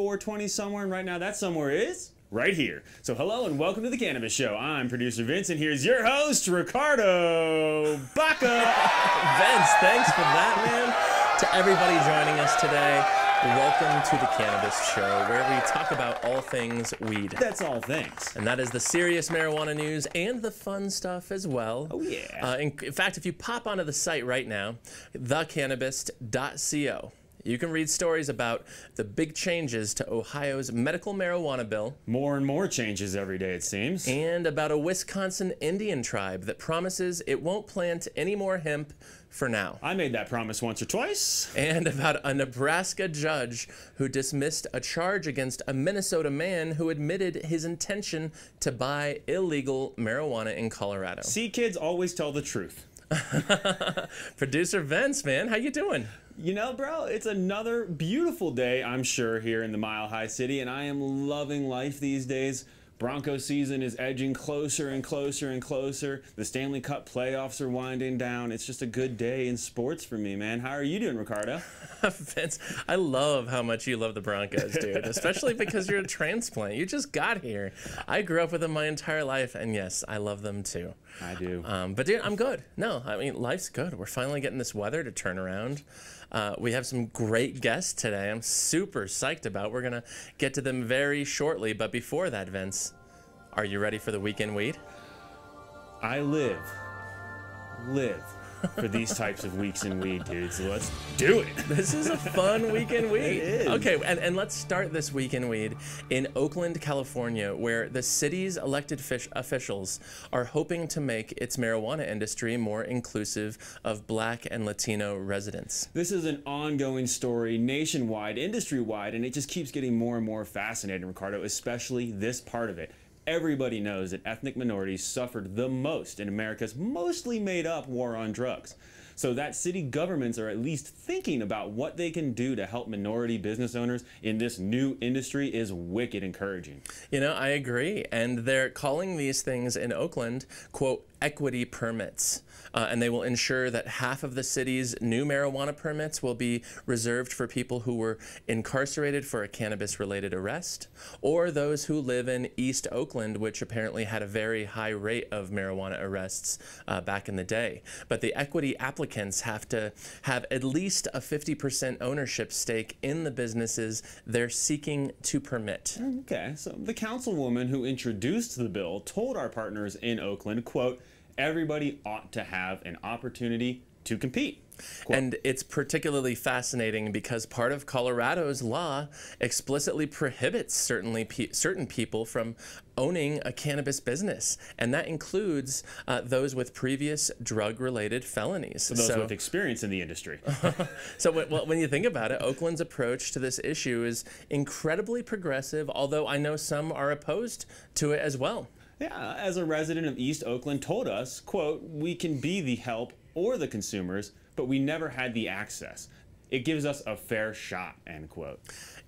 420 somewhere, and right now that somewhere is right here. So hello and welcome to the Cannabist Show. I'm producer Vince, and here's your host, Ricardo Baca. Vince, thanks for that, man. To everybody joining us today, welcome to the Cannabist Show, where we talk about all things weed. That's all things. And that is the serious marijuana news and the fun stuff as well. Oh, yeah. In fact, if you pop onto the site right now, thecannabist.co, you can read stories about the big changes to Ohio's medical marijuana bill. More and more changes every day, it seems. And about a Wisconsin Indian tribe that promises it won't plant any more hemp for now. I made that promise once or twice. And about a Nebraska judge who dismissed a charge against a Minnesota man who admitted his intention to buy illegal marijuana in Colorado. See, kids always tell the truth. Producer Vince, man, how you doing? You know, bro, it's another beautiful day, I'm sure, here in the Mile High City, and I am loving life these days. Bronco season is edging closer and closer and closer. The Stanley Cup playoffs are winding down. It's just a good day in sports for me, man. How are you doing, Ricardo? Vince, I love how much you love the Broncos, dude, especially because you're a transplant. You just got here. I grew up with them my entire life, and yes, I love them too. I do. But dude, I'm good. No, I mean, life's good. We're finally getting this weather to turn around. We have some great guests today I'm super psyched about. We're going to get to them very shortly. But before that, Vince, are you ready for the weekend weed? I live for these types of weeks in weed, dude. So let's do it. This is a fun weekend weed. It is. Okay, and let's start this weekend weed in Oakland, California, where the city's elected officials are hoping to make its marijuana industry more inclusive of Black and Latino residents. This is an ongoing story, nationwide, industry-wide, and it just keeps getting more and more fascinating, Ricardo, especially this part of it. Everybody knows that ethnic minorities suffered the most in America's mostly made-up war on drugs. So that city governments are at least thinking about what they can do to help minority business owners in this new industry is wicked encouraging. You know, I agree. And they're calling these things in Oakland, quote, equity permits. And they will ensure that half of the city's new marijuana permits will be reserved for people who were incarcerated for a cannabis-related arrest, or those who live in East Oakland, which apparently had a very high rate of marijuana arrests back in the day. But the equity applicants have to have at least a 50% ownership stake in the businesses they're seeking to permit. Okay, so the councilwoman who introduced the bill told our partners in Oakland, quote, everybody ought to have an opportunity to compete. Quote. And it's particularly fascinating because part of Colorado's law explicitly prohibits certain people from owning a cannabis business, and that includes those with previous drug-related felonies. So those with experience in the industry. So when you think about it, Oakland's approach to this issue is incredibly progressive, although I know some are opposed to it as well. Yeah, as a resident of East Oakland told us, quote, we can be the help or the consumers, but we never had the access. It gives us a fair shot, end quote.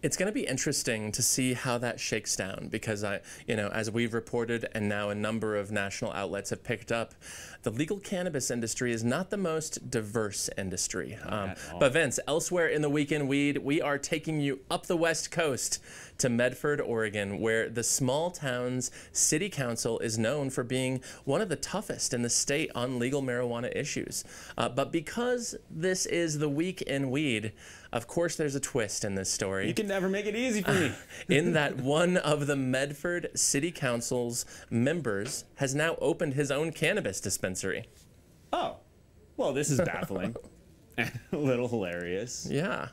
It's going to be interesting to see how that shakes down because, as we've reported and now a number of national outlets have picked up, the legal cannabis industry is not the most diverse industry. But Vince, elsewhere in the weekend weed, we are taking you up the West Coast to Medford, Oregon, where the small town's city council is known for being one of the toughest in the state on legal marijuana issues. But because this is the week in weed, of course there's a twist in this story. You can never make it easy for me. In that one of the Medford City Council's members has now opened his own cannabis dispensary. Oh, well, this is baffling. A little hilarious. Yeah.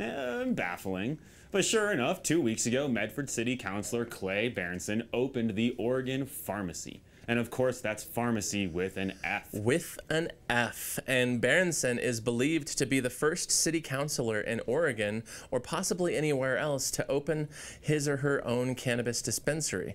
Baffling. But sure enough, 2 weeks ago, Medford City Councilor Clay Berenson opened the Oregon Pharmacy. And of course, that's pharmacy with an F. With an F. And Berenson is believed to be the first city councilor in Oregon, or possibly anywhere else, to open his or her own cannabis dispensary.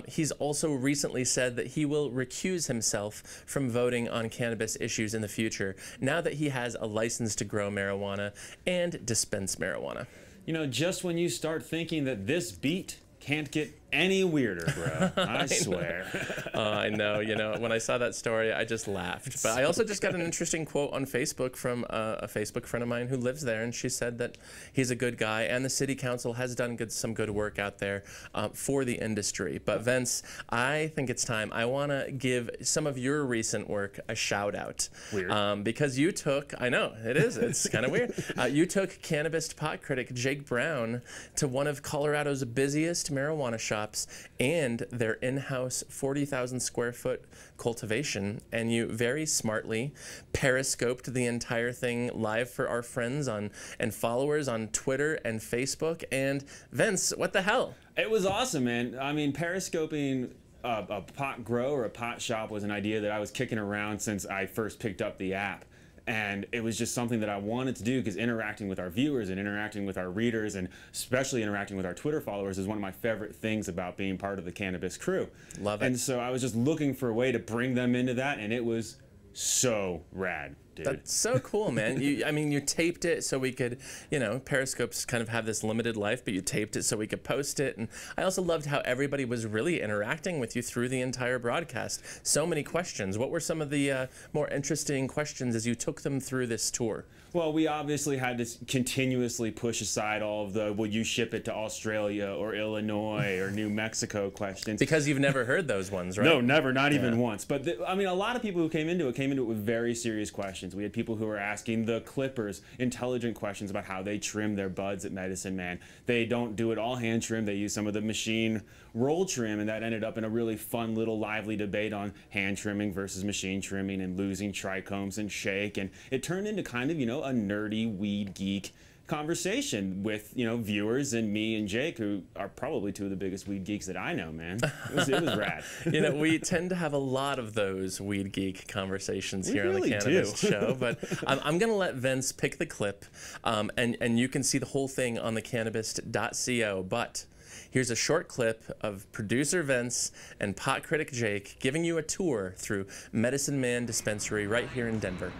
He's also recently said that he will recuse himself from voting on cannabis issues in the future, now that he has a license to grow marijuana and dispense marijuana. You know, just when you start thinking that this beat can't get any weirder, bro. I swear. I know. You know, when I saw that story, I just laughed. But I also just got an interesting quote on Facebook from a Facebook friend of mine who lives there, and she said that he's a good guy, and the city council has done some good work out there for the industry. But Vince, I think it's time. I want to give some of your recent work a shout out. Weird. Because you took, I know, it is, it's kind of weird. You took cannabis pot critic Jake Brown to one of Colorado's busiest marijuana shops and their in-house 40,000 square foot cultivation, and you very smartly periscoped the entire thing live for our friends and followers on Twitter and Facebook. And Vince, what the hell? It was awesome, man. I mean, periscoping a pot grow or a pot shop was an idea that I was kicking around since I first picked up the app. And it was just something that I wanted to do because interacting with our viewers and interacting with our readers and especially interacting with our Twitter followers is one of my favorite things about being part of the Cannabis crew. Love it. And so I was just looking for a way to bring them into that, and it was so rad, dude. That's so cool, man. I mean, you taped it so we could, you know, Periscopes kind of have this limited life, but you taped it so we could post it. And I also loved how everybody was really interacting with you through the entire broadcast. So many questions. What were some of the more interesting questions as you took them through this tour? Well, we obviously had to continuously push aside all of the would you ship it to Australia or Illinois or New Mexico questions. Because you've never heard those ones, right? No, never, not even once. But I mean, a lot of people who came into it with very serious questions. We had people who were asking the Clippers intelligent questions about how they trim their buds at Medicine Man. They don't do it all hand trim. They use some of the machine roll trim, and that ended up in a really fun little lively debate on hand trimming versus machine trimming and losing trichomes and shake. And it turned into kind of, you know, a nerdy weed geek conversation with, you know, viewers and me and Jake, who are probably two of the biggest weed geeks that I know, man. It was rad. You know, we tend to have a lot of those weed geek conversations here on the Cannabist Show, but I'm going to let Vince pick the clip, and you can see the whole thing on the cannabist.co, but here's a short clip of producer Vince and pot critic Jake giving you a tour through Medicine Man Dispensary right here in Denver.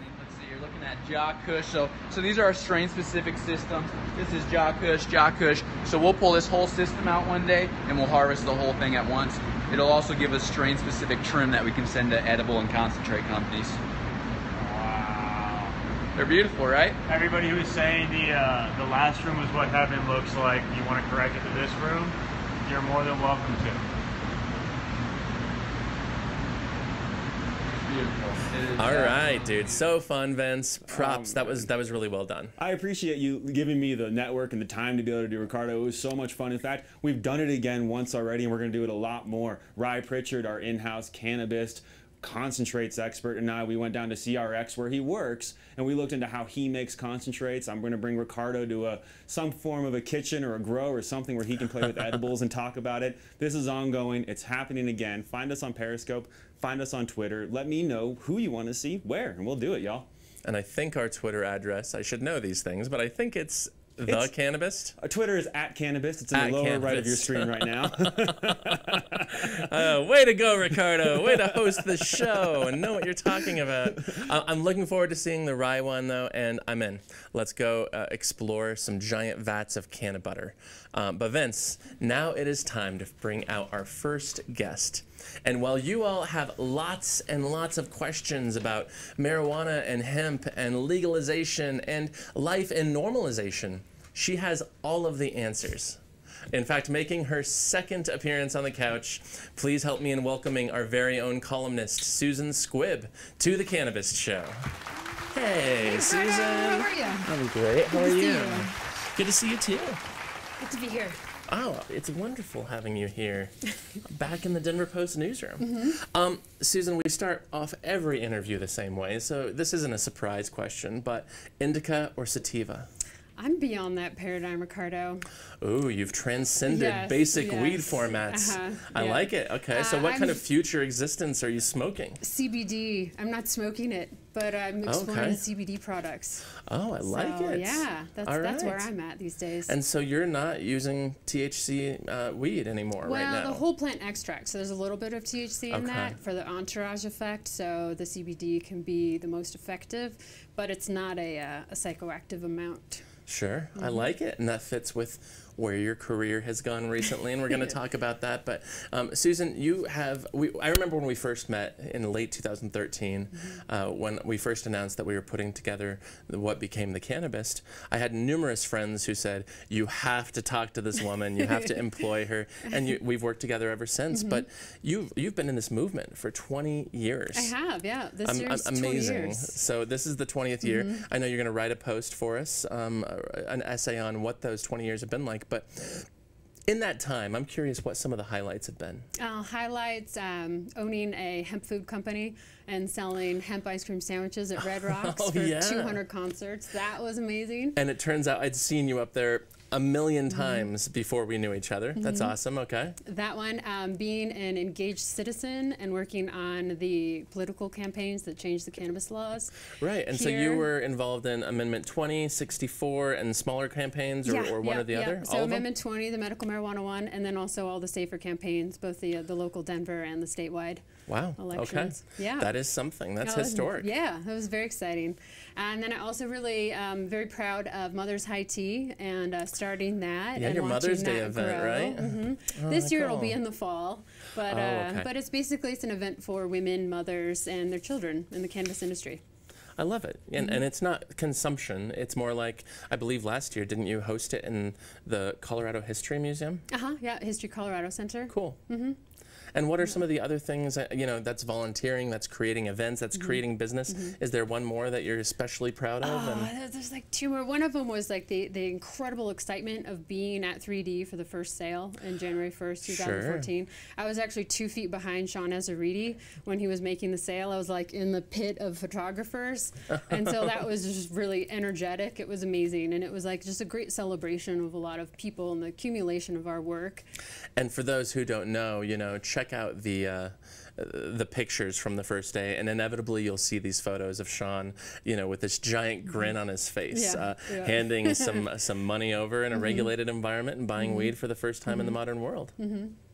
You're looking at Jaw Kush. So these are our strain-specific systems. This is Jaw Kush. So we'll pull this whole system out one day, and we'll harvest the whole thing at once. It'll also give us strain-specific trim that we can send to edible and concentrate companies. Wow. They're beautiful, right? Everybody who's saying the last room is what heaven looks like, you want to correct it to this room, you're more than welcome to. All right, dude. So fun, Vince. Props. That was really well done. I appreciate you giving me the network and the time to be able to do Ricardo. It was so much fun. In fact, we've done it again once already, and we're going to do it a lot more. Rye Pritchard, our in-house cannabist concentrates expert, and I, we went down to CRX where he works, and we looked into how he makes concentrates. I'm going to bring Ricardo to some form of a kitchen or a grow or something where he can play with edibles and talk about it. This is ongoing. It's happening again. Find us on Periscope. Find us on Twitter. Let me know who you want to see where, and we'll do it, y'all. And I think our Twitter address, I should know these things, but I think it's The Cannabist? Twitter is @Cannabist. It's in the lower right of your screen right now. Way to go, Ricardo. Way to host the show and know what you're talking about. I'm looking forward to seeing the rye one, though, and I'm in. Let's go explore some giant vats of canna butter. But Vince, now it is time to bring out our first guest. And while you all have lots and lots of questions about marijuana and hemp and legalization and life and normalization, she has all of the answers. In fact, making her second appearance on the couch, please help me in welcoming our very own columnist, Susan Squibb, to the Cannabist Show. Hey, Susan. How are you? I'm great. How are you? Good to see you, too. Good to be here. Oh, it's wonderful having you here, back in the Denver Post newsroom. Susan, we start off every interview the same way, so this isn't a surprise question, but indica or sativa? I'm beyond that paradigm, Ricardo. Ooh, you've transcended basic weed formats. I like it. Okay, so what kind of future existence are you smoking? CBD. I'm not smoking it, but I'm exploring CBD products. Oh, I like it. Yeah, that's where I'm at these days. And so you're not using THC weed anymore right now? Well, the whole plant extract. So there's a little bit of THC in that for the entourage effect. So the CBD can be the most effective, but it's not a psychoactive amount. Sure, I like it, and that fits with where your career has gone recently, and we're going to talk about that. But Susan, I remember when we first met in late 2013, when we first announced that we were putting together what became the Cannabist. I had numerous friends who said, you have to talk to this woman, you have to employ her, and we've worked together ever since. But you've been in this movement for 20 years. I have, yeah. This year's amazing. 20 years. So this is the 20th year. I know you're going to write a post for us, an essay on what those 20 years have been like, but in that time, I'm curious what some of the highlights have been. Highlights, owning a hemp food company and selling hemp ice cream sandwiches at Red Rocks for 200 concerts. That was amazing. And it turns out I'd seen you up there a million times before we knew each other. That's awesome. Okay. That one, being an engaged citizen and working on the political campaigns that changed the cannabis laws. Right. And so you were involved in Amendment 20, 64, and smaller campaigns, or one or the other? So Amendment 20, the medical marijuana one, and then also all the safer campaigns, both the local Denver and the statewide elections. Okay. Yeah. That is something. That's historic. Yeah, that was very exciting. And then I also really very proud of Mother's High Tea and starting that. Yeah, and your Mother's Day event, grow. right? Oh, this year it'll be in the fall, but but it's basically an event for women, mothers, and their children in the cannabis industry. I love it. And it's not consumption. It's more like, I believe last year, didn't you host it in the Colorado History Museum? Yeah, History Colorado Center. Cool. And what are some of the other things, that's volunteering, that's creating events, that's creating business? Is there one more that you're especially proud of? There's like two more. One of them was like the incredible excitement of being at 3D for the first sale in January 1st, 2014. Sure. I was actually 2 feet behind Sean Ezeridi when he was making the sale. I was like in the pit of photographers. And so that was just really energetic. It was amazing. And it was like just a great celebration of a lot of people and the accumulation of our work. And for those who don't know, check out the pictures from the first day, and inevitably you'll see these photos of Sean, with this giant grin on his face, handing some money over in a regulated environment and buying weed for the first time in the modern world.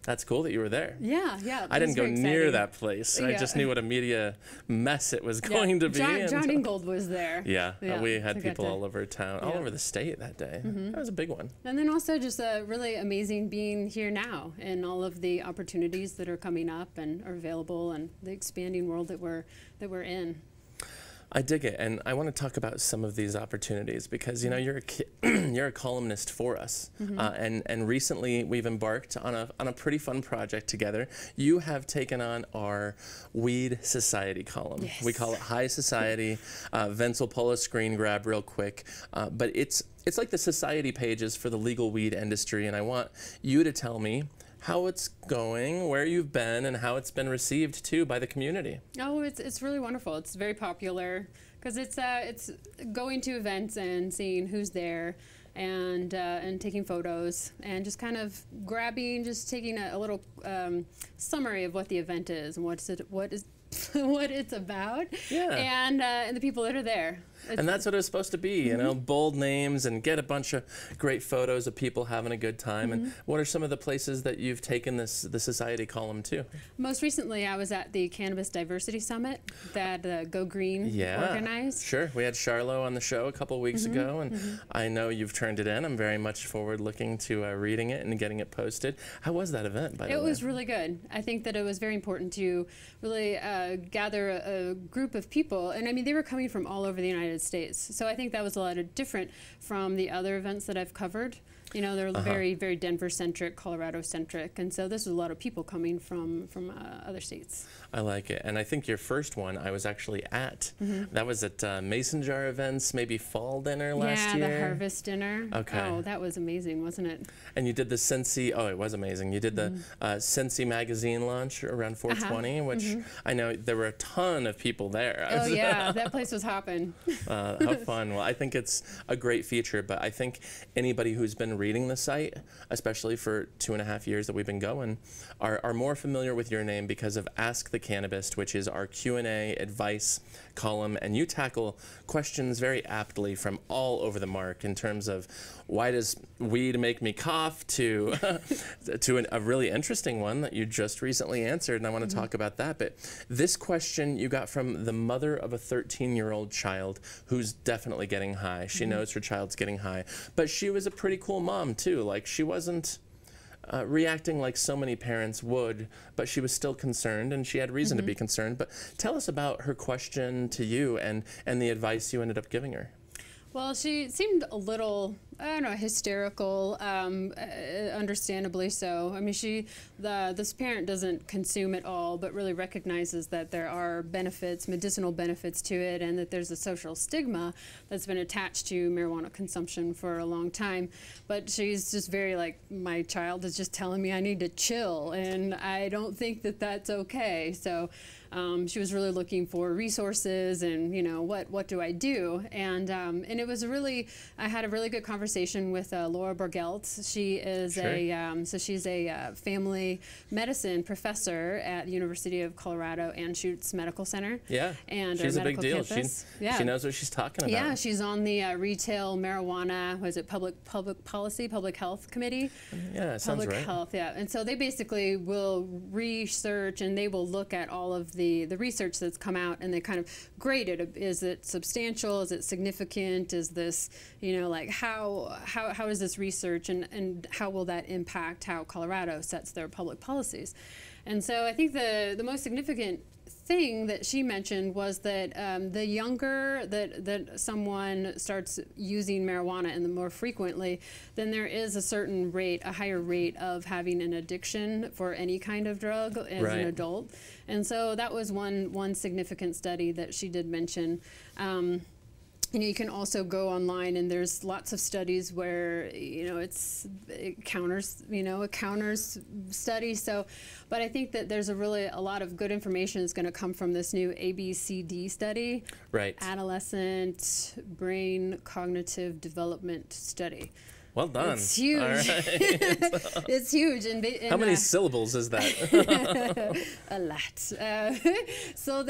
That's cool that you were there. Yeah. I didn't go near that place. I just knew what a media mess it was going to be. John Ingold was there. Yeah, we had people all over town, all over the state that day. That was a big one. And then also just really amazing being here now and all of the opportunities that are coming up and are available and the expanding world that we're in. I dig it, and I want to talk about some of these opportunities because you're a columnist for us, and recently we've embarked on a pretty fun project together. You have taken on our Weed Society column. Yes. We call it High Society. Vince will pull a screen grab real quick, but it's like the society pages for the legal weed industry, and I want you to tell me how it's going, where you've been, and how it's been received too by the community. Oh, it's really wonderful. It's very popular because it's going to events and seeing who's there, and taking photos and just kind of taking a little summary of what the event is and what it's about, and the people that are there. And that's what it was supposed to be, bold names and get a bunch of great photos of people having a good time. And what are some of the places that you've taken the society column to? Most recently, I was at the Cannabis Diversity Summit that Go Green organized. Sure. We had Charlo on the show a couple weeks ago, and I know you've turned it in. I'm very much forward looking to reading it and getting it posted. How was that event, by the way? It was really good. I think that it was very important to really gather a group of people. And I mean, they were coming from all over the United States. So I think that was a lot of different from the other events that I've covered. They're very, very Denver-centric, Colorado-centric, and so this was a lot of people coming from other states. I like it, and I think your first one I was actually at. That was at Mason Jar Events, maybe fall dinner last year. Yeah, the harvest dinner. Okay. Oh, that was amazing, wasn't it? And you did the Cincy, it was amazing. You did the Cincy magazine launch around 420, which I know there were a ton of people there. Oh yeah, that place was hopping. How fun. Well, I think it's a great feature, but I think anybody who's been reading the site, especially for 2.5 years that we've been going, are more familiar with your name because of Ask the Cannabist, which is our Q&A advice column, and you tackle questions very aptly from all over the mark in terms of why does weed make me cough, to a really interesting one that you just recently answered, and I want to talk about that. But this question you got from the mother of a 13-year-old child who's definitely getting high. She knows her child's getting high, but she was a pretty cool mom too. Like, she wasn't reacting like so many parents would, but she was still concerned, and she had reason to be concerned. But tell us about her question to you and the advice you ended up giving her. Well, she seemed a little, I don't know, hysterical, understandably so. I mean, this parent doesn't consume it all, but really recognizes that there are benefits, medicinal benefits to it, and that there's a social stigma that's been attached to marijuana consumption for a long time. But she's just very like, my child is just telling me I need to chill, and I don't think that that's okay. So she was really looking for resources and, you know, what do I do? And it was I had a really good conversation with Laura Borgelt. She is she's a family medicine professor at the University of Colorado Anschutz Medical Center. Yeah, and she's a big deal. She knows what she's talking about. Yeah, she's on the retail marijuana, public health committee. Yeah, that sounds right. Public health, yeah. And so they basically will research, and they will look at all of the research that's come out, and they kind of grade it. Is it substantial? Is it significant? Is this, you know, like how is this research, and how will that impact how Colorado sets their public policies? And so I think the most significant thing that she mentioned was that the younger that someone starts using marijuana and the more frequently, then there is a higher rate of having an addiction for any kind of drug as an adult. And so that was one significant study that she did mention. You know, you can also go online, and there's lots of studies where, you know, it counters study. So, but I think that there's a lot of good information that's going to come from this new ABCD study, Adolescent Brain Cognitive Development Study. Well done. It's huge. All right. It's huge. And how many syllables is that? A lot. So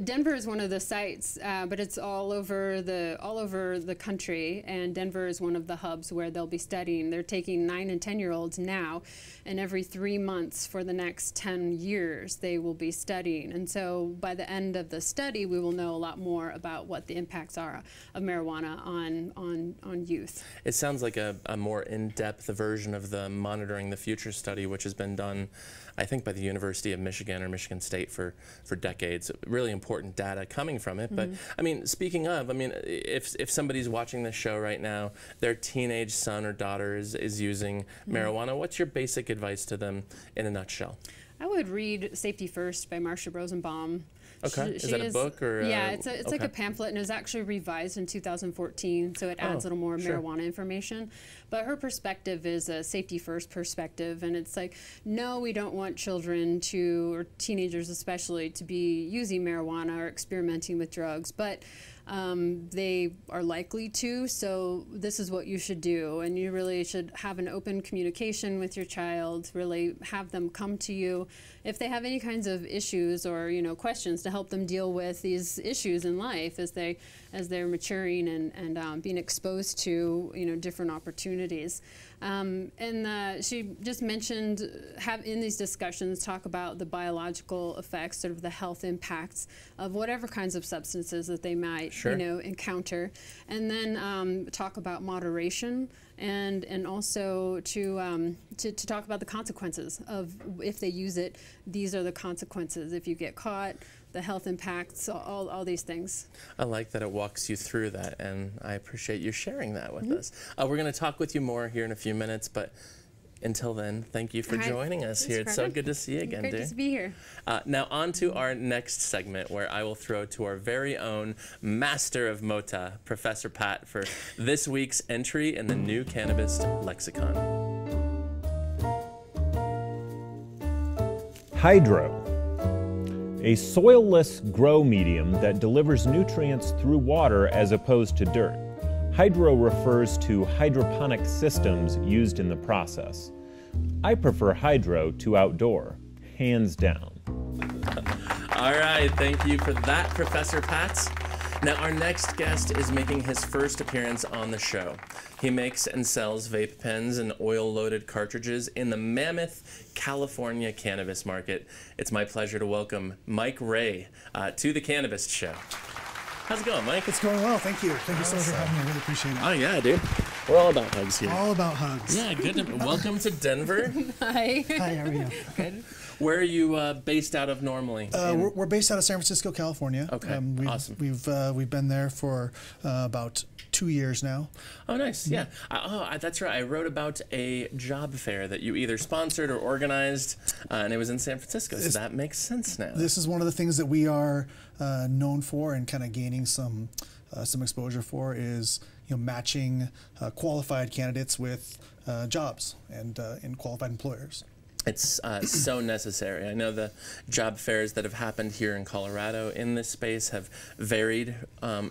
Denver is one of the sites, but it's all over the country. And Denver is one of the hubs where they'll be studying. They're taking 9 and 10-year-olds now, and every 3 months for the next 10 years they will be studying. And so by the end of the study, we will know a lot more about what the impacts are of marijuana on youth. It sounds like a more in-depth version of the Monitoring the Future study, which has been done, I think, by the University of Michigan or Michigan State for decades. Really important data coming from it. But I mean, speaking of, I mean, if somebody's watching this show right now, their teenage son or daughter is using marijuana, what's your basic advice to them in a nutshell? I would read Safety First by Marsha Rosenbaum. Okay. Is that a book or? Yeah, it's like a pamphlet, and it was actually revised in 2014, so it adds a little more marijuana information. But her perspective is a safety first perspective, and it's like, no, we don't want children or teenagers especially, to be using marijuana or experimenting with drugs, but they are likely to, so this is what you should do. And you really should have an open communication with your child, really have them come to you if they have any kinds of issues or, you know, questions, to help them deal with these issues in life as they're maturing and being exposed to, you know, different opportunities. She just mentioned, in these discussions, talk about the biological effects, sort of the health impacts of whatever kinds of substances that they might, you know, encounter, and then talk about moderation, and also to talk about the consequences of, if they use it, these are the consequences if you get caught, the health impacts, all these things. I like that it walks you through that, and I appreciate you sharing that with us. We're going to talk with you more here in a few minutes, but until then, thank you for joining us here. It's so good to see you again, Great to be here. Now on to our next segment, where I will throw to our very own master of Mota, Professor Pat, for this week's entry in the new Cannabis Lexicon. Hydro. A soilless grow medium that delivers nutrients through water as opposed to dirt. Hydro refers to hydroponic systems used in the process. I prefer hydro to outdoor, hands down. All right, thank you for that, Professor Pat. Now, our next guest is making his first appearance on the show. He makes and sells vape pens and oil-loaded cartridges in the Mammoth, California cannabis market. It's my pleasure to welcome Mike Ray to the Cannabist Show. How's it going, Mike? It's going well, thank you. Thank you so much for having me. I really appreciate it. Oh, yeah, dude. We're all about hugs here. All about hugs. Yeah, good. Welcome to Denver. Hi. Hi, how are you? Good. Where are you based out of normally? We're based out of San Francisco, California. Okay, awesome. We've been there for about 2 years now. Oh, nice. Yeah. That's right. I wrote about a job fair that you either sponsored or organized, and it was in San Francisco. So that makes sense now. This is one of the things that we are known for and kind of gaining some exposure for is matching qualified candidates with jobs and qualified employers. It's so necessary. I know the job fairs that have happened here in Colorado in this space have varied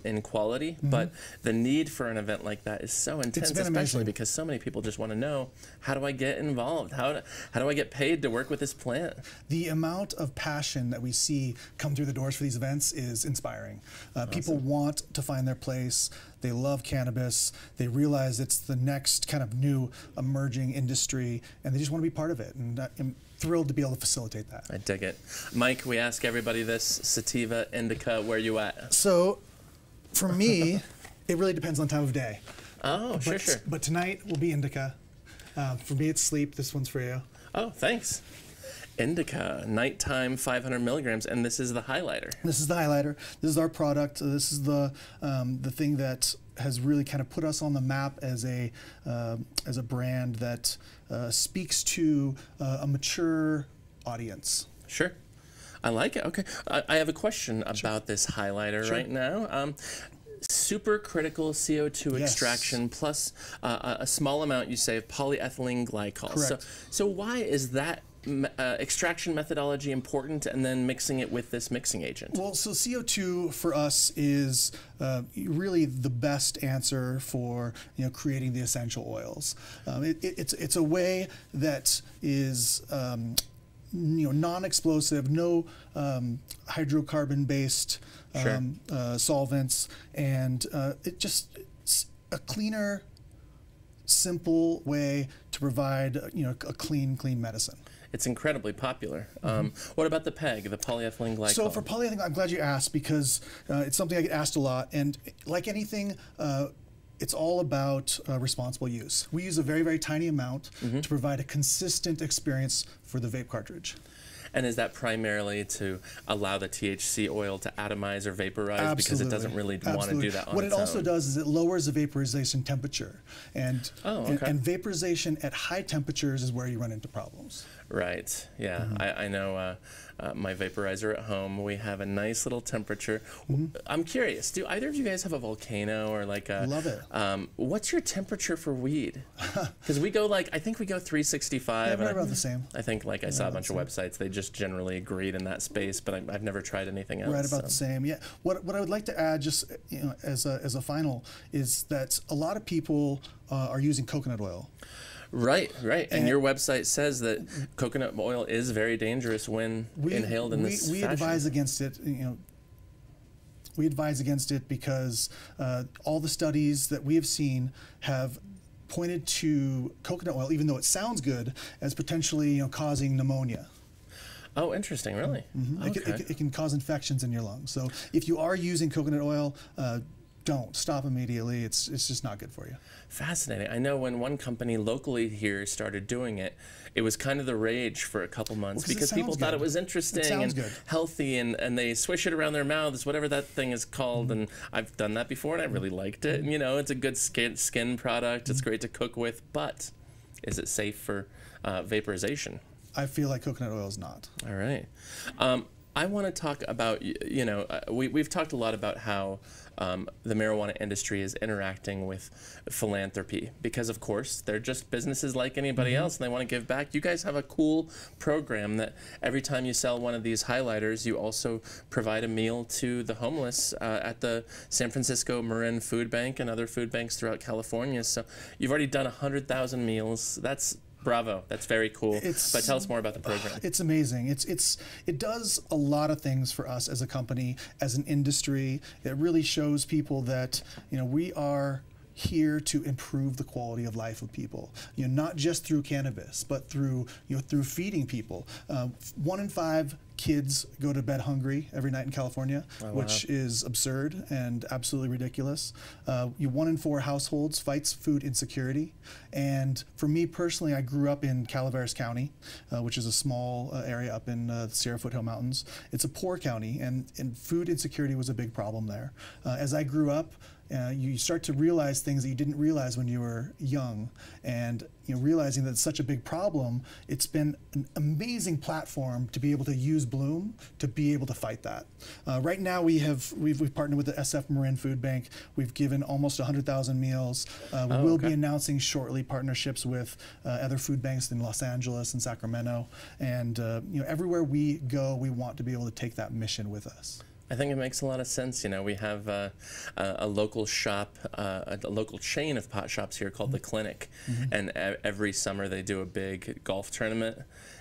in quality, but the need for an event like that is so intense, especially because so many people just want to know, how do I get involved? How do I get paid to work with this plant? The amount of passion that we see come through the doors for these events is inspiring. Awesome. People want to find their place. They love cannabis. They realize it's the next kind of new emerging industry, and they just want to be part of it. And I'm thrilled to be able to facilitate that. I dig it. Mike, we ask everybody this, sativa, indica, where you at? So for me, it really depends on time of day. Oh, sure. But tonight will be indica. For me, it's sleep. This one's for you. Oh, thanks. Indica, nighttime 500 milligrams, and this is the highlighter. This is the highlighter. This is our product. This is the thing that has really kind of put us on the map as a brand that speaks to a mature audience. Sure. I like it. Okay. I have a question about this highlighter right now. Supercritical CO2 extraction plus a small amount, you say, of polyethylene glycol. Correct. So why is that extraction methodology important, and then mixing it with this mixing agent? Well, so CO2 for us is really the best answer for creating the essential oils. It's a way that is non-explosive, no hydrocarbon-based solvents, and it's a cleaner, simple way to provide a clean medicine. It's incredibly popular. What about the PEG, the polyethylene glycol? So for polyethylene, I'm glad you asked, because it's something I get asked a lot. And like anything, it's all about responsible use. We use a very, very tiny amount to provide a consistent experience for the vape cartridge. And is that primarily to allow the THC oil to atomize or vaporize? Absolutely. Because it doesn't really want to do that on What its it also own. does is it lowers the vaporization temperature. And, okay. and vaporization at high temperatures is where you run into problems. Right. Yeah. I know my vaporizer at home, we have a nice little temperature. I'm curious, do either of you guys have a volcano or like a... Love it. What's your temperature for weed? Because we go I think we go 365. Yeah, right about the same. I think I saw a bunch of websites, they just generally agreed in that space, but I've never tried anything else. Right about the same, yeah. What I would like to add, just as a final, is that a lot of people are using coconut oil. Right. And your website says that coconut oil is very dangerous when inhaled in this fashion. We advise against it. We advise against it because all the studies that we have seen have pointed to coconut oil, even though it sounds good, as potentially causing pneumonia. Oh, interesting. Really? Okay. It can cause infections in your lungs. So if you are using coconut oil, don't stop immediately. It's just not good for you. Fascinating. I know when one company locally here started doing it, it was kind of the rage for a couple months because people thought it was interesting and healthy, and they swish it around their mouths, whatever that thing is called. And I've done that before, and I really liked it. And, it's a good skin product. It's great to cook with, but is it safe for vaporization? I feel like coconut oil is not. All right. I want to talk about, we've talked a lot about how the marijuana industry is interacting with philanthropy because, of course, they're just businesses like anybody else, and they want to give back. You guys have a cool program that every time you sell one of these highlighters, you also provide a meal to the homeless at the San Francisco Marin Food Bank and other food banks throughout California. So you've already done 100,000 meals. That's Bravo. That's very cool. But tell us more about the program. It's amazing. It does a lot of things for us as a company, as an industry. It really shows people that, you know, we are here to improve the quality of life of people. You know, not just through cannabis, but through, you know, through feeding people. 1 in 5 kids go to bed hungry every night in California, which is absurd and absolutely ridiculous. 1 in 4 households fights food insecurity. And for me personally, I grew up in Calaveras County, which is a small area up in the Sierra Foothill Mountains. It's a poor county, and food insecurity was a big problem there. As I grew up, you start to realize things that you didn't realize when you were young, and you know, realizing that it's such a big problem, it's been an amazing platform to be able to use Bloom to be able to fight that. Right now we've partnered with the SF Marin Food Bank. We've given almost 100,000 meals. We will be announcing shortly partnerships with other food banks in Los Angeles and Sacramento, and you know, everywhere we go, we want to be able to take that mission with us. I think it makes a lot of sense. You know, we have a local shop, a local chain of pot shops here called The Clinic, and every summer they do a big golf tournament,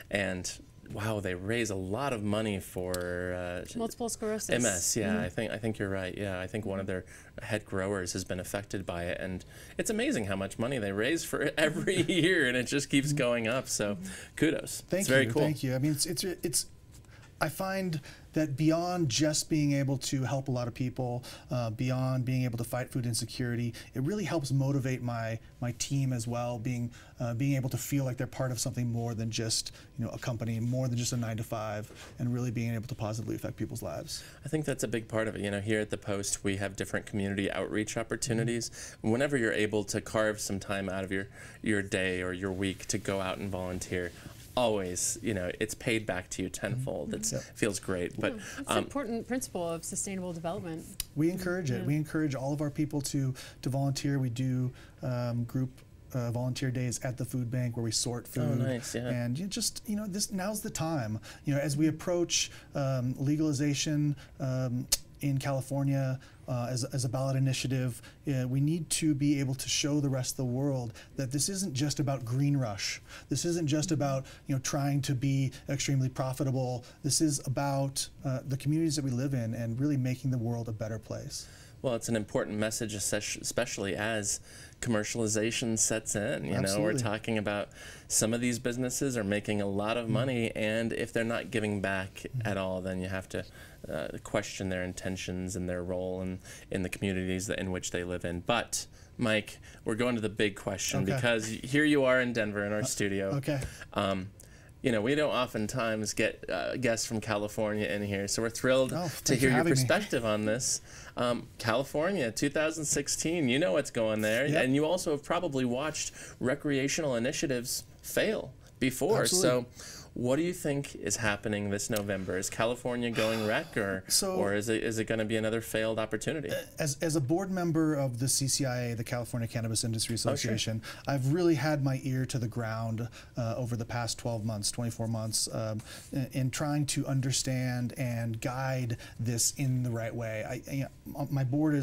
and wow, they raise a lot of money for multiple sclerosis. MS. Yeah, I think you're right. Yeah, I think one of their head growers has been affected by it, and it's amazing how much money they raise for it every year, and it just keeps going up. So, kudos. Thank it's you. very cool. Thank you. I mean, it's. I find that beyond just being able to help a lot of people, beyond being able to fight food insecurity, it really helps motivate my team as well, being able to feel like they're part of something more than just, you know, a company, more than just a 9-to-5, and really being able to positively affect people's lives. I think that's a big part of it. You know, here at the Post, we have different community outreach opportunities. Whenever you're able to carve some time out of your day or your week to go out and volunteer, always, you know, it's paid back to you tenfold. It feels great. But it's an important principle of sustainable development. We encourage it. We encourage all of our people to volunteer. We do group volunteer days at the food bank where we sort food. Oh, nice, yeah. And you know, now's the time. You know, as we approach legalization in California as a ballot initiative, we need to be able to show the rest of the world that this isn't just about green rush. This isn't just about, you know, trying to be extremely profitable. This is about the communities that we live in and really making the world a better place. Well, it's an important message, especially as commercialization sets in. You Absolutely. know, we're talking about some of these businesses are making a lot of money, and if they're not giving back at all, then you have to question their intentions and their role in the communities in which they live in. But Mike, we're going to the big question, because here you are in Denver in our studio. Okay. You know, we don't oftentimes get guests from California in here, so we're thrilled to hear your perspective on this. California, 2016, you know what's going there, and you also have probably watched recreational initiatives fail before. Absolutely. So what do you think is happening this November? Is California going rec, or is it going to be another failed opportunity? As a board member of the CCIA, the California Cannabis Industry Association, I've really had my ear to the ground over the past 12 months, 24 months, in trying to understand and guide this in the right way. My board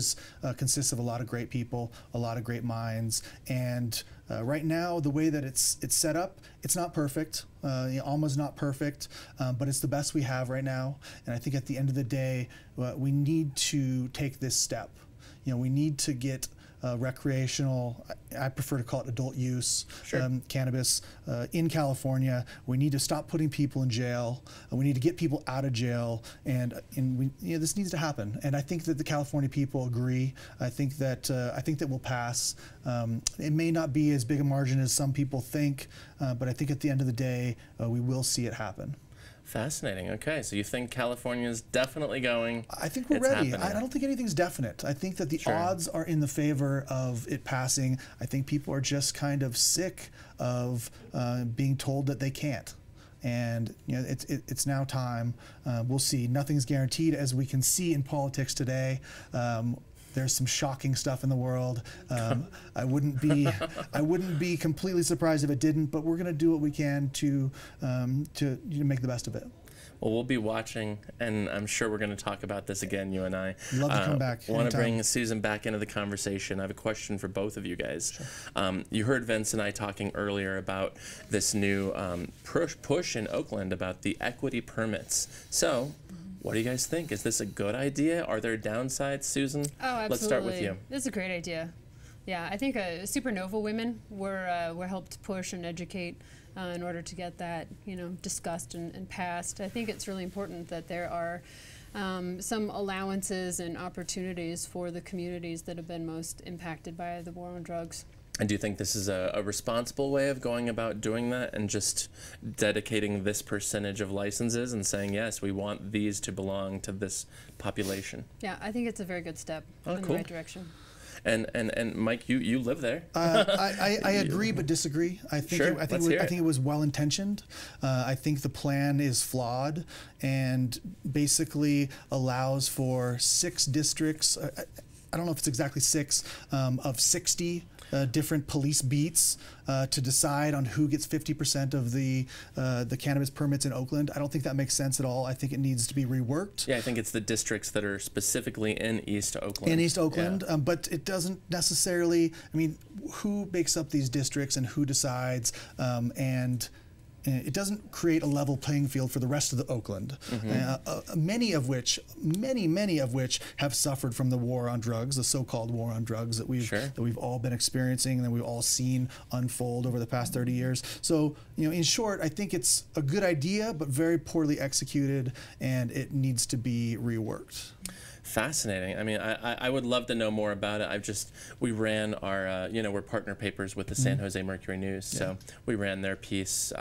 consists of a lot of great people, a lot of great minds, and right now, the way that it's set up, it's not perfect, almost not perfect, but it's the best we have right now. And I think at the end of the day, we need to take this step. You know, we need to get recreational, I prefer to call it adult use, cannabis in California. We need to stop putting people in jail. We need to get people out of jail, and this needs to happen. And I think that the California people agree. I think that we'll pass. It may not be as big a margin as some people think, but I think at the end of the day, we will see it happen. Fascinating. Okay, so you think California is definitely going? I think we're ready. I don't think anything's definite. I think that the odds are in the favor of it passing. I think people are just kind of sick of being told that they can't. And you know, it's now time. We'll see. Nothing's guaranteed, as we can see in politics today. There's some shocking stuff in the world. I wouldn't be completely surprised if it didn't. But we're going to do what we can to make the best of it. Well, we'll be watching, and I'm sure we're going to talk about this again, you and I. Love to come back. I want to bring Susan back into the conversation. I have a question for both of you guys. Sure. You heard Vince and I talking earlier about this new push in Oakland about the equity permits. So, what do you guys think? Is this a good idea? Are there downsides, Susan? Oh, absolutely. Let's start with you. This is a great idea. Yeah, I think Supernova women were helped push and educate in order to get that, discussed and passed. I think it's really important that there are some allowances and opportunities for the communities that have been most impacted by the war on drugs. And do you think this is a responsible way of going about doing that and just dedicating this percentage of licenses and saying, yes, we want these to belong to this population? Yeah, I think it's a very good step in the right direction. And Mike, you live there. I agree but disagree. I think I think it was well intentioned. I think the plan is flawed and basically allows for 6 districts. I don't know if it's exactly 6 of 60 different police beats to decide on who gets 50% of the cannabis permits in Oakland. I don't think that makes sense at all. I think it needs to be reworked. Yeah, I think it's the districts that are specifically in East Oakland. In East Oakland, yeah. But it doesn't necessarily, I mean, who makes up these districts and who decides, and it doesn't create a level playing field for the rest of the Oakland, many of which have suffered from the war on drugs, the so-called war on drugs that we've all been experiencing and that we've all seen unfold over the past 30 years. So, in short, I think it's a good idea, but very poorly executed, and it needs to be reworked. Fascinating. I mean, I would love to know more about it. We ran our, we're partner papers with the San Jose Mercury News, so we ran their piece,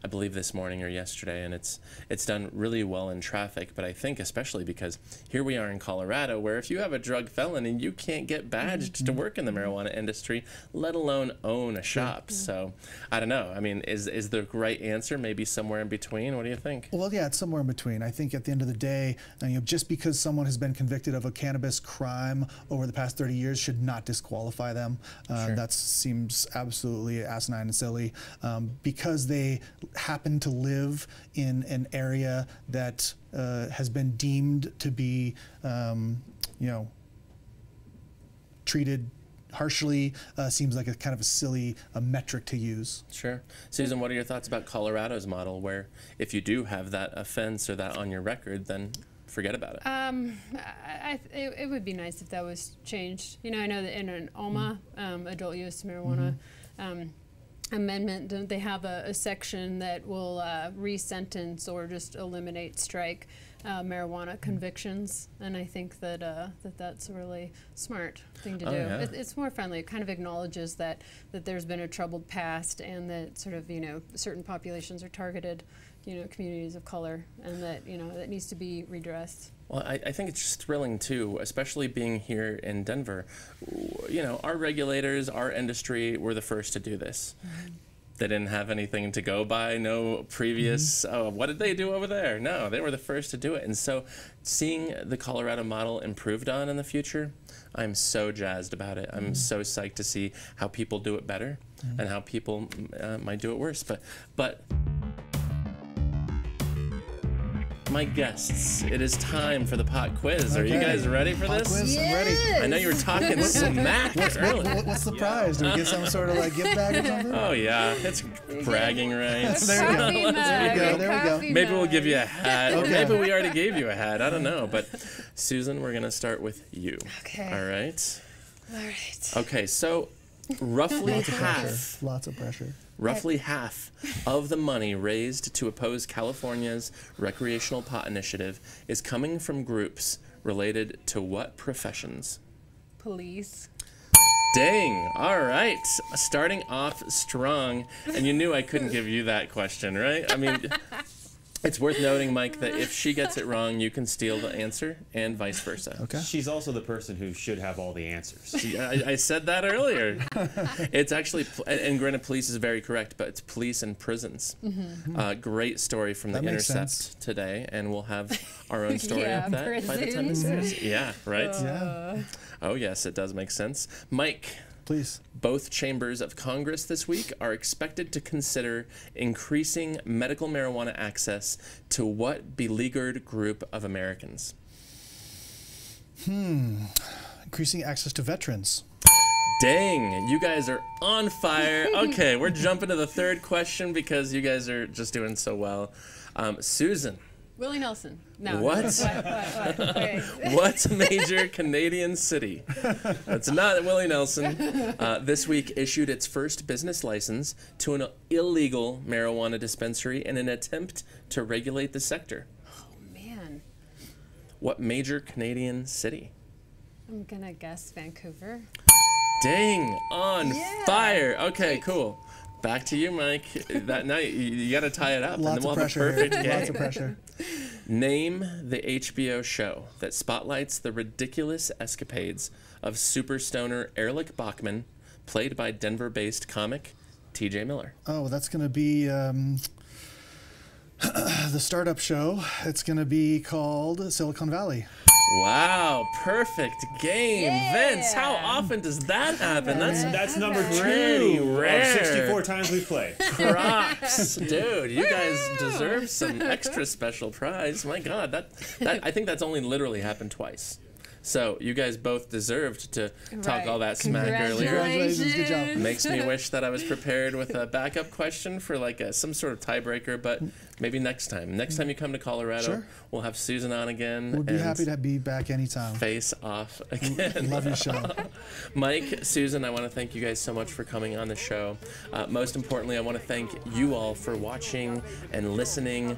I believe this morning or yesterday, and it's done really well in traffic, but I think especially because here we are in Colorado, where if you have a drug felony, you can't get badged to work in the marijuana industry, let alone own a shop. So I don't know. I mean, is the right answer maybe somewhere in between? What do you think? Well, yeah, it's somewhere in between. I think at the end of the day, just because someone has been convicted of a cannabis crime over the past 30 years should not disqualify them. That seems absolutely asinine and silly. Because they happen to live in an area that has been deemed to be, treated harshly, seems like a kind of a silly metric to use. Sure. Susan, what are your thoughts about Colorado's model, where if you do have that offense or that on your record, then forget about it? It would be nice if that was changed. I know that in an OMA, adult use marijuana, amendment, they have a section that will re-sentence or just eliminate, strike marijuana convictions, and I think that that's a really smart thing to do. Yeah. It's more friendly. It kind of acknowledges that there's been a troubled past, and that sort of certain populations are targeted, communities of color, and that that needs to be redressed. Well, I think it's just thrilling too, especially being here in Denver. Our regulators, our industry, were the first to do this. They didn't have anything to go by, no previous, oh, what did they do over there? No, they were the first to do it. And so seeing the Colorado model improved on in the future, I'm so jazzed about it. I'm so psyched to see how people do it better and how people might do it worse. But my guests, it is time for the pot quiz. Are you guys ready for this? Quiz, I'm ready. I know you were talking smack earlier. What's the prize? Do we get some sort of give back or something? Oh yeah, it's bragging rights. There we go. Maybe we'll give you a hat. Or maybe we already gave you a hat. I don't know. But Susan, we're gonna start with you. Okay. All right. All right. Okay, so roughly half. Lots of pressure. Roughly half of the money raised to oppose California's recreational pot initiative is coming from groups related to what professions? Police. Dang. All right. Starting off strong. And you knew I couldn't give you that question, right? I mean, it's worth noting, Mike, that if she gets it wrong, you can steal the answer and vice versa. Okay. She's also the person who should have all the answers. See, I said that earlier. It's actually, and granted, police is very correct, but it's police and prisons. Great story from The Intercept today, and we'll have our own story of that by the time this airs. Yeah, right? Yeah. Oh, yes, it does make sense. Mike. Please. Both chambers of Congress this week are expected to consider increasing medical marijuana access to what beleaguered group of Americans? Increasing access to veterans. Dang, you guys are on fire. Okay, we're jumping to the third question because you guys are just doing so well. Susan. Willie Nelson. No. What? What? Okay. What major Canadian city? That's not Willie Nelson. This week issued its first business license to an illegal marijuana dispensary in an attempt to regulate the sector. Oh, man. What major Canadian city? I'm going to guess Vancouver. Dang, on fire. Okay, cool. Back to you, Mike. Now you got to tie it up, Lots and then we'll of have pressure a perfect here. game. Lots of pressure. Name the HBO show that spotlights the ridiculous escapades of super stoner Erlich Bachman, played by Denver-based comic T.J. Miller. Oh, that's going to be the startup show. It's going to be called Silicon Valley. Wow, perfect game. Yeah. Vince, how often does that happen? That's number pretty 2 rare. of 64 times we've played. Props. Dude, you guys deserve some extra special prize. My God, that I think that's only literally happened twice. So you guys both deserved to talk all that smack earlier. Congratulations. Good job. Makes me wish that I was prepared with a backup question for like some sort of tiebreaker, but maybe next time. Next time you come to Colorado, Sure. we'll have Susan on again. We'd be and happy to be back anytime. face off again. Love your show. Mike, Susan, I want to thank you guys so much for coming on the show. Most importantly, I want to thank you all for watching and listening.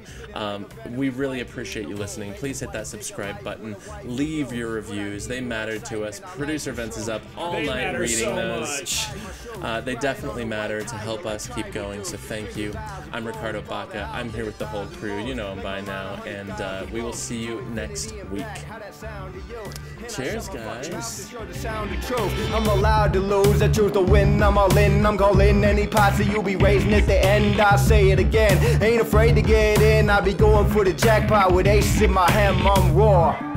We really appreciate you listening. Please hit that subscribe button. Leave your reviews. They matter to us. Producer Vince is up all They night matter reading so those. They definitely matter to help us keep going, so thank you. I'm Ricardo Baca. I'm here with the whole crew. You know him by now. And we will see you next week. Cheers, guys. I'm allowed to lose, I choose to win, I'm all in, I'm calling any posse you'll be raising at the end, I say it again, ain't afraid to get in, I be going for the jackpot with aces in my hand, I'm raw.